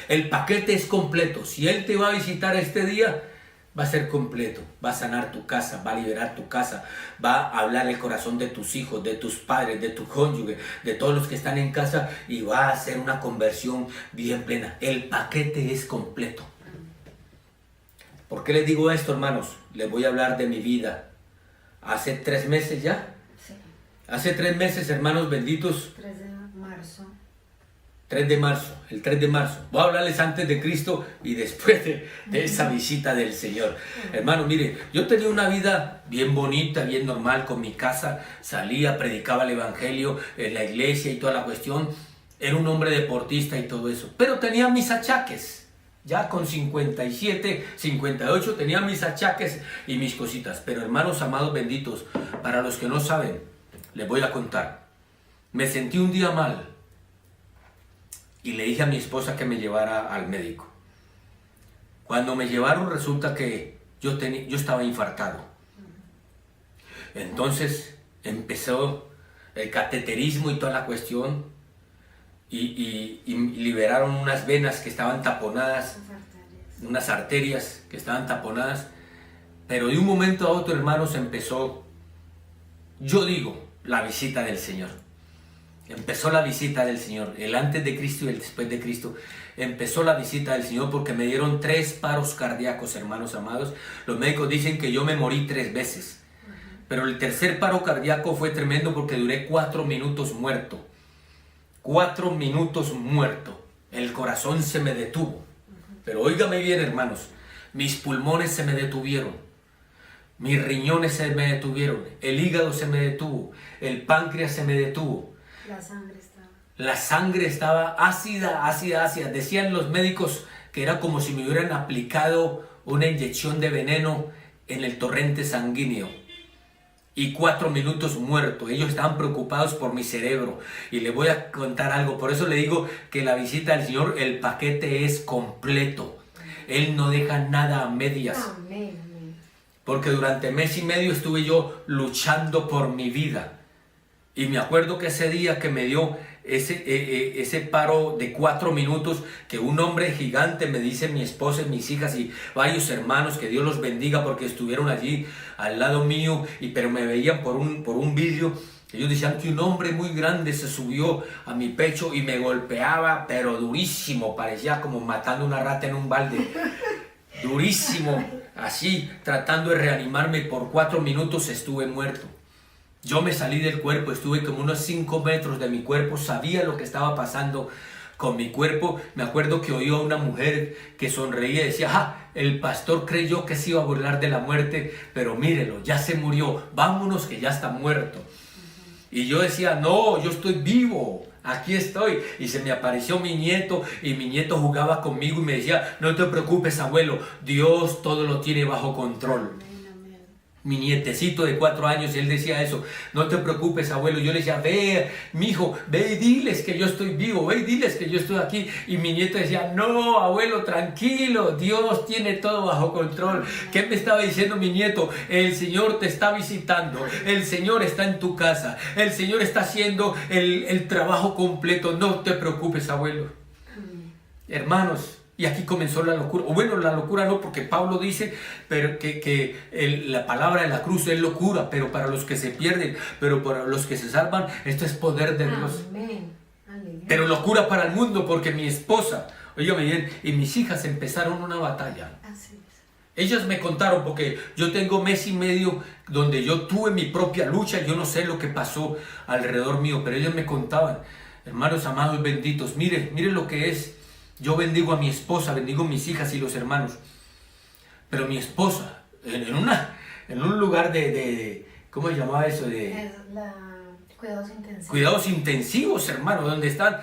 Speaker 2: El paquete es completo. Si Él te va a visitar este día, va a ser completo. Va a sanar tu casa, va a liberar tu casa, va a hablar el corazón de tus hijos, de tus padres, de tu cónyuge, de todos los que están en casa, y va a hacer una conversión bien plena. El paquete es completo. ¿Por qué les digo esto, hermanos? Les voy a hablar de mi vida. Hace 3 meses ya.
Speaker 3: Sí.
Speaker 2: Hace 3 meses, hermanos benditos.
Speaker 3: 3 de marzo.
Speaker 2: 3 de marzo, el 3 de marzo. Voy a hablarles antes de Cristo y después de esa visita del Señor. Hermano, mire, yo tenía una vida bien bonita, bien normal con mi casa. Salía, predicaba el evangelio en la iglesia y toda la cuestión. Era un hombre deportista y todo eso. Pero tenía mis achaques. Ya con 57, 58 tenía mis achaques y mis cositas. Pero hermanos amados benditos, para los que no saben, les voy a contar. Me sentí un día mal. Y le dije a mi esposa que me llevara al médico. Cuando me llevaron, resulta que yo estaba infartado. Entonces empezó el cateterismo y toda la cuestión. Y liberaron unas venas que estaban taponadas, unas arterias que estaban taponadas. Pero de un momento a otro, hermanos, empezó, yo digo, la visita del Señor. Empezó la visita del Señor, el antes de Cristo y el después de Cristo. Empezó la visita del Señor porque me dieron 3 paros cardíacos, hermanos amados. Los médicos dicen que yo me morí 3 veces. Pero el tercer paro cardíaco fue tremendo porque duré 4 minutos muerto. 4 minutos muerto. El corazón se me detuvo. Pero óigame bien, hermanos. Mis pulmones se me detuvieron. Mis riñones se me detuvieron. El hígado se me detuvo. El páncreas se me detuvo. La sangre estaba ácida, ácida, ácida. Decían los médicos que era como si me hubieran aplicado una inyección de veneno en el torrente sanguíneo. Y 4 minutos muerto. Ellos estaban preocupados por mi cerebro. Y les voy a contar algo. Por eso le digo que la visita del Señor, el paquete es completo. Él no deja nada a medias.
Speaker 3: Amén, amén.
Speaker 2: Porque durante 1 mes y medio estuve yo luchando por mi vida. Y me acuerdo que ese día que me dio ese paro de 4 minutos, que un hombre gigante, me dice mi esposa y mis hijas y varios hermanos, que Dios los bendiga porque estuvieron allí al lado mío, pero me veían por un vidrio. Ellos decían que un hombre muy grande se subió a mi pecho y me golpeaba, pero durísimo, parecía como matando una rata en un balde. Durísimo, así, tratando de reanimarme. Por 4 minutos estuve muerto. Yo me salí del cuerpo, estuve como unos 5 metros de mi cuerpo, sabía lo que estaba pasando con mi cuerpo. Me acuerdo que oí a una mujer que sonreía y decía, el pastor creyó que se iba a burlar de la muerte, pero mírelo, ya se murió, vámonos que ya está muerto. Y yo decía, no, yo estoy vivo, aquí estoy. Y se me apareció mi nieto y mi nieto jugaba conmigo y me decía, no te preocupes, abuelo, Dios todo lo tiene bajo control. mi nietecito de 4 años, y él decía eso: no te preocupes, abuelo. Yo le decía: ve, mi hijo, ve y diles que yo estoy vivo, ve y diles que yo estoy aquí. Y mi nieto decía: no, abuelo, tranquilo, Dios tiene todo bajo control. ¿Qué me estaba diciendo mi nieto? El Señor te está visitando, el Señor está en tu casa, el Señor está haciendo el trabajo completo. No te preocupes, abuelo. Hermanos, y aquí comenzó la locura. O bueno, la locura no, porque Pablo dice pero la palabra de la cruz es locura, pero para los que se pierden, pero para los que se salvan, esto es poder de Dios.
Speaker 3: Amén. Aleluya.
Speaker 2: Pero locura para el mundo, porque mi esposa, óigame bien, y mis hijas empezaron una batalla.
Speaker 3: Así es.
Speaker 2: Ellas me contaron, porque yo tengo 1 mes y medio donde yo tuve mi propia lucha. Yo no sé lo que pasó alrededor mío, pero ellas me contaban: hermanos amados benditos, miren lo que es. Yo bendigo a mi esposa, bendigo a mis hijas y los hermanos. Pero mi esposa, en un lugar de ¿cómo se llamaba eso?
Speaker 3: Es cuidados intensivos.
Speaker 2: Cuidados intensivos, hermano, donde están.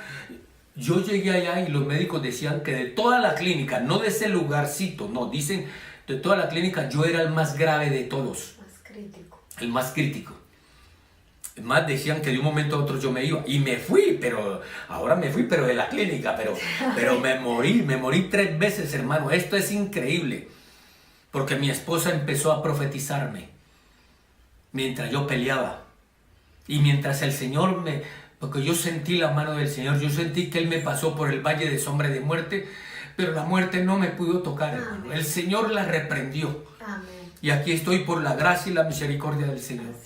Speaker 2: Yo llegué allá y los médicos decían que de toda la clínica, no de ese lugarcito, no, dicen de toda la clínica, yo era el más grave de todos.
Speaker 3: Más crítico.
Speaker 2: El más crítico. Es más, decían que de un momento a otro yo me iba. Y me fui, pero ahora me fui, pero de la clínica. Pero me morí 3 veces, hermano. Esto es increíble. Porque mi esposa empezó a profetizarme mientras yo peleaba. Y mientras el Señor porque yo sentí la mano del Señor. Yo sentí que Él me pasó por el valle de sombra y de muerte. Pero la muerte no me pudo tocar, hermano. El Señor la reprendió.
Speaker 3: Amén.
Speaker 2: Y aquí estoy por la gracia y la misericordia del Señor.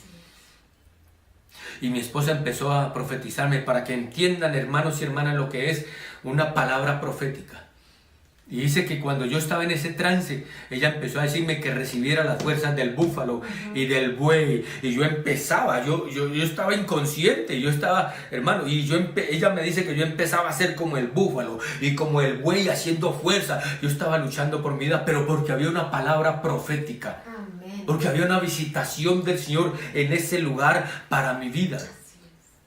Speaker 2: Y mi esposa empezó a profetizarme, para que entiendan, hermanos y hermanas, lo que es una palabra profética. Y dice que cuando yo estaba en ese trance, ella empezó a decirme que recibiera las fuerzas del búfalo y del buey. Y yo empezaba, yo estaba inconsciente, yo estaba, hermano, y ella me dice que yo empezaba a ser como el búfalo y como el buey, haciendo fuerza. Yo estaba luchando por mi vida, pero porque había una palabra profética.
Speaker 3: Amén.
Speaker 2: Porque había una visitación del Señor en ese lugar para mi vida.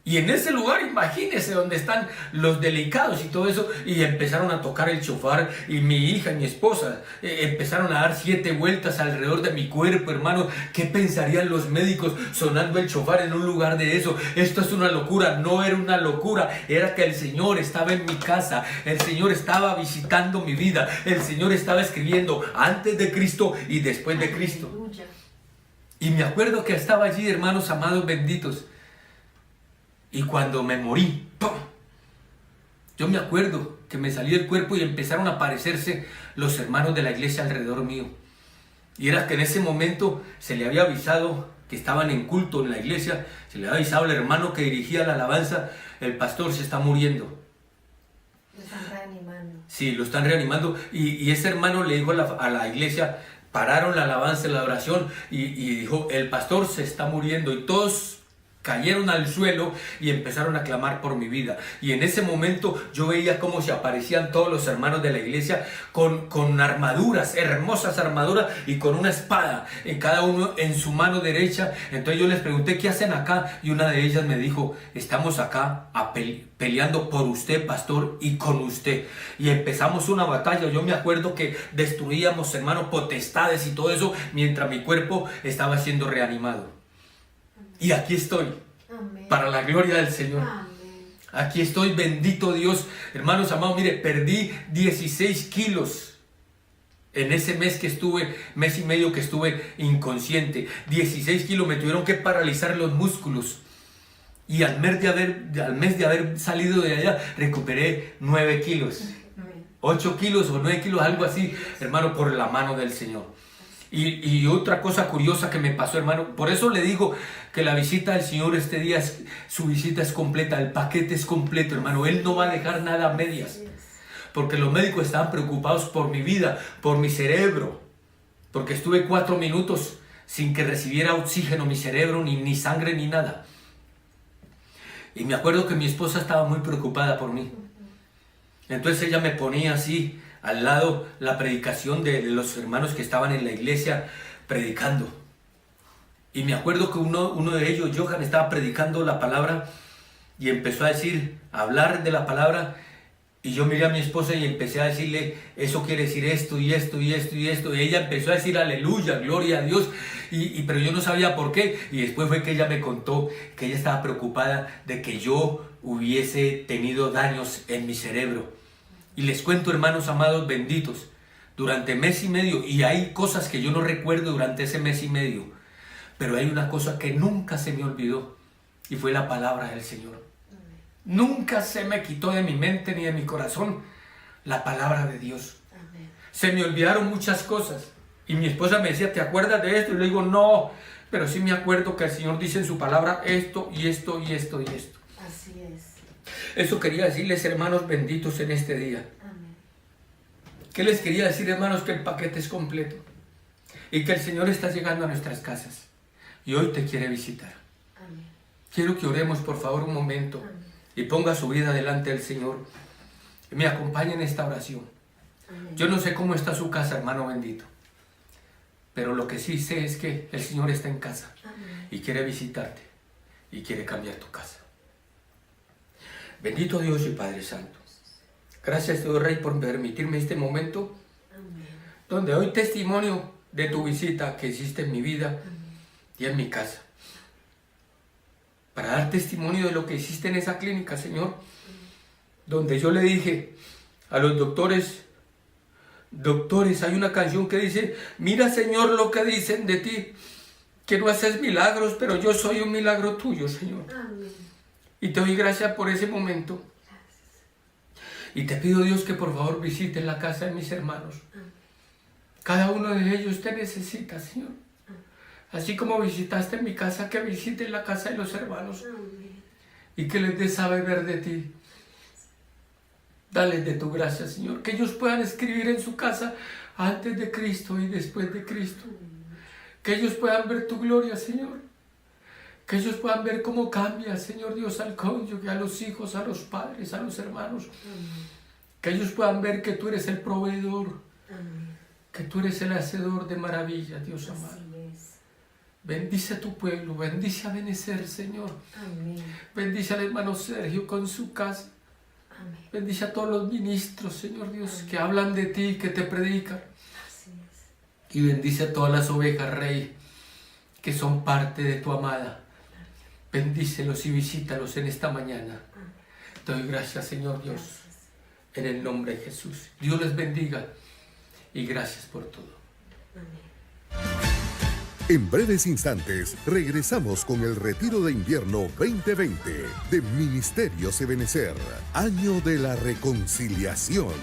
Speaker 2: Y en ese lugar, imagínense, donde están los delicados y todo eso, y empezaron a tocar el shofar, y mi hija y mi esposa empezaron a dar 7 vueltas alrededor de mi cuerpo, hermano. ¿Qué pensarían los médicos sonando el shofar en un lugar de eso? Esto es una locura. No era una locura, era que el Señor estaba en mi casa, el Señor estaba visitando mi vida, el Señor estaba escribiendo antes de Cristo y después de Cristo.
Speaker 3: Aleluya.
Speaker 2: Y me acuerdo que estaba allí, hermanos amados benditos. Y cuando me morí, ¡pum!, yo me acuerdo que me salí del cuerpo y empezaron a aparecerse los hermanos de la iglesia alrededor mío. Y era que en ese momento se le había avisado que estaban en culto en la iglesia, se le había avisado al hermano que dirigía la alabanza: el pastor se está muriendo.
Speaker 3: Lo están reanimando.
Speaker 2: Sí, lo están reanimando. Y ese hermano le dijo a la iglesia, pararon la alabanza y la oración, y dijo: el pastor se está muriendo. Y todos cayeron al suelo y empezaron a clamar por mi vida. Y en ese momento yo veía cómo se aparecían todos los hermanos de la iglesia con armaduras, hermosas armaduras, y con una espada en cada uno en su mano derecha. Entonces yo les pregunté: ¿qué hacen acá? Y una de ellas me dijo: estamos acá peleando por usted, pastor, y con usted. Y empezamos una batalla. Yo me acuerdo que destruíamos, hermanos, potestades y todo eso, mientras mi cuerpo estaba siendo reanimado. Y aquí estoy,
Speaker 3: Amén.
Speaker 2: para la gloria del Señor.
Speaker 3: Amén.
Speaker 2: Aquí estoy, bendito Dios. Hermanos amados, mire, perdí 16 kilos en ese mes y medio que estuve inconsciente. 16 kilos, me tuvieron que paralizar los músculos. Y al mes de haber salido de allá, recuperé 9 kilos.
Speaker 3: Amén.
Speaker 2: 8 kilos o 9 kilos, algo así, hermano, por la mano del Señor. Y otra cosa curiosa que me pasó, hermano, por eso le digo que la visita del Señor este día, su visita es completa, el paquete es completo, hermano. Él no va a dejar nada a medias, porque los médicos estaban preocupados por mi vida, por mi cerebro, porque estuve 4 minutos sin que recibiera oxígeno mi cerebro, ni sangre, ni nada. Y me acuerdo que mi esposa estaba muy preocupada por mí. Entonces ella me ponía así al lado la predicación de los hermanos que estaban en la iglesia predicando. Y me acuerdo que uno de ellos, Johan, estaba predicando la palabra y empezó a hablar de la palabra, Y yo miré a mi esposa y empecé a decirle, eso quiere decir esto y esto y esto y esto. Y ella empezó a decir aleluya, gloria a Dios. Pero yo no sabía por qué. Y después fue que ella me contó que ella estaba preocupada de que yo hubiese tenido daños en mi cerebro. Y les cuento, hermanos amados benditos, durante mes y medio, y hay cosas que yo no recuerdo durante ese mes y medio, pero hay una cosa que nunca se me olvidó, y fue la palabra del Señor. Nunca se me quitó de mi mente ni de mi corazón la palabra de Dios.
Speaker 3: Amén.
Speaker 2: Se me olvidaron muchas cosas. Y mi esposa me decía, ¿te acuerdas de esto? Y le digo, no, pero sí me acuerdo que el Señor dice en su palabra esto y esto y esto y esto.
Speaker 3: Así es.
Speaker 2: Eso quería decirles, hermanos benditos, en este día.
Speaker 3: Amén.
Speaker 2: ¿Qué les quería decir, hermanos? Que el paquete es completo. Y que el Señor está llegando a nuestras casas. Y hoy te quiere visitar.
Speaker 3: Amén.
Speaker 2: Quiero que oremos, por favor, un momento.
Speaker 3: Amén.
Speaker 2: Y ponga su vida delante del Señor. Y me acompañe en esta oración.
Speaker 3: Amén.
Speaker 2: Yo no sé cómo está su casa, hermano bendito. Pero lo que sí sé es que el Señor está en casa.
Speaker 3: Amén.
Speaker 2: Y quiere visitarte. Y quiere cambiar tu casa. Bendito Dios y Padre Santo. Gracias, Dios Rey, por permitirme este momento.
Speaker 3: Amén.
Speaker 2: Donde doy testimonio de tu visita que hiciste en mi vida.
Speaker 3: Amén.
Speaker 2: Y en mi casa. Para dar testimonio de lo que hiciste en esa clínica, Señor, donde yo le dije a los doctores, hay una canción que dice, mira, Señor, lo que dicen de ti, que no haces milagros, pero yo soy un milagro tuyo, Señor.
Speaker 3: Amén.
Speaker 2: Y te doy gracias por ese momento. Y te pido, Dios, que por favor visites la casa de mis hermanos.
Speaker 3: Amén.
Speaker 2: Cada uno de ellos te necesita, Señor. Así como visitaste mi casa, que visites la casa de los hermanos.
Speaker 3: Amén.
Speaker 2: Y que les des saber ver de ti. Dale de tu gracia, Señor. Que ellos puedan escribir en su casa antes de Cristo y después de Cristo. Que ellos puedan ver tu gloria, Señor. Que ellos puedan ver cómo cambia, Señor Dios, al cónyuge, a los hijos, a los padres, a los hermanos.
Speaker 3: Amén.
Speaker 2: Que ellos puedan ver que tú eres el proveedor.
Speaker 3: Amén.
Speaker 2: Que tú eres el hacedor de maravillas, Dios amado.
Speaker 3: Así es.
Speaker 2: Bendice a tu pueblo, bendice a Benecer, Señor.
Speaker 3: Amén.
Speaker 2: Bendice al hermano Sergio con su casa.
Speaker 3: Amén.
Speaker 2: Bendice a todos los ministros, Señor Dios, que hablan de ti, que te predican.
Speaker 3: Así es.
Speaker 2: Y bendice a todas las ovejas, Rey, que son parte de tu amada. Bendícelos y visítalos en esta mañana.
Speaker 3: Amén.
Speaker 2: Te doy gracias, Señor Dios,
Speaker 3: Gracias.
Speaker 2: en el nombre de Jesús. Dios les bendiga y gracias por todo.
Speaker 3: Amén.
Speaker 1: En breves instantes regresamos con el Retiro de Invierno 2020 de Ministerios Ebenecer, Año de la Reconciliación.